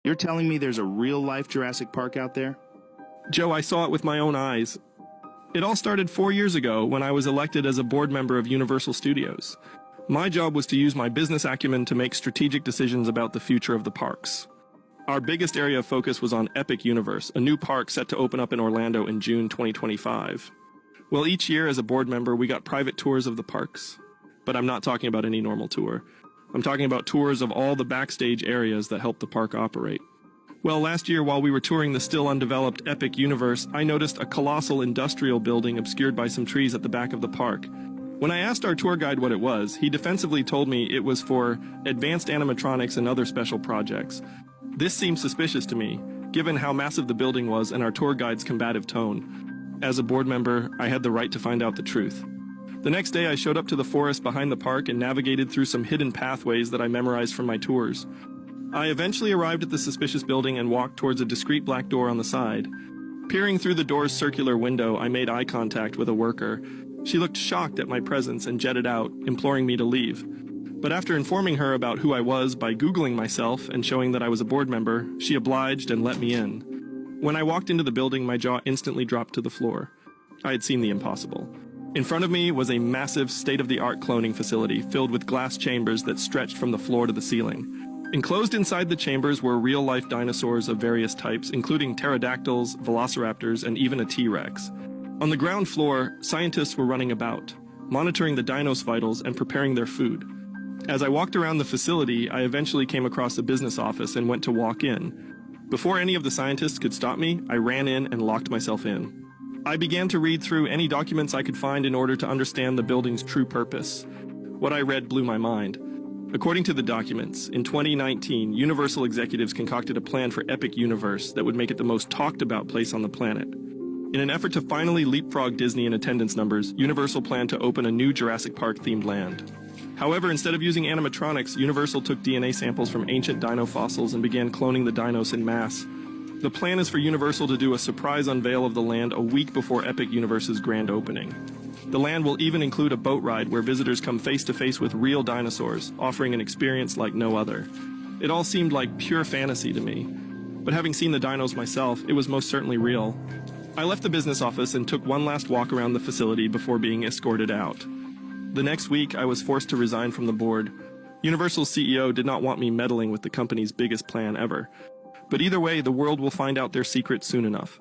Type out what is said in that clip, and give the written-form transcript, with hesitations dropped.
You're telling me there's a real-life Jurassic Park out there? Joe, I saw it with my own eyes. It all started 4 years ago when I was elected as a board member of Universal Studios. My job was to use my business acumen to make strategic decisions about the future of the parks. Our biggest area of focus was on Epic Universe, a new park set to open up in Orlando in June 2025. Well, each year as a board member, we got private tours of the parks. But I'm not talking about any normal tour. I'm talking about tours of all the backstage areas that help the park operate. Well, last year, while we were touring the still undeveloped Epic Universe, I noticed a colossal industrial building obscured by some trees at the back of the park. When I asked our tour guide what it was, he defensively told me it was for advanced animatronics and other special projects. This seemed suspicious to me, given how massive the building was and our tour guide's combative tone. As a board member, I had the right to find out the truth. The next day, I showed up to the forest behind the park and navigated through some hidden pathways that I memorized from my tours. I eventually arrived at the suspicious building and walked towards a discreet black door on the side. Peering through the door's circular window, I made eye contact with a worker. She looked shocked at my presence and jetted out, imploring me to leave. But after informing her about who I was by Googling myself and showing that I was a board member, she obliged and let me in. When I walked into the building, my jaw instantly dropped to the floor. I had seen the impossible. In front of me was a massive state-of-the-art cloning facility filled with glass chambers that stretched from the floor to the ceiling. Enclosed inside the chambers were real-life dinosaurs of various types, including pterodactyls, velociraptors, and even a T-Rex. On the ground floor, scientists were running about, monitoring the dinos' vitals and preparing their food. As I walked around the facility, I eventually came across a business office and went to walk in. Before any of the scientists could stop me, I ran in and locked myself in. I began to read through any documents I could find in order to understand the building's true purpose. What I read blew my mind. According to the documents, in 2019, Universal executives concocted a plan for Epic Universe that would make it the most talked-about place on the planet. In an effort to finally leapfrog Disney in attendance numbers, Universal planned to open a new Jurassic Park-themed land. However, instead of using animatronics, Universal took DNA samples from ancient dino fossils and began cloning the dinos en masse. The plan is for Universal to do a surprise unveil of the land a week before Epic Universe's grand opening. The land will even include a boat ride where visitors come face-to-face with real dinosaurs, offering an experience like no other. It all seemed like pure fantasy to me. But having seen the dinos myself, it was most certainly real. I left the business office and took one last walk around the facility before being escorted out. The next week, I was forced to resign from the board. Universal's CEO did not want me meddling with the company's biggest plan ever. But either way, the world will find out their secret soon enough.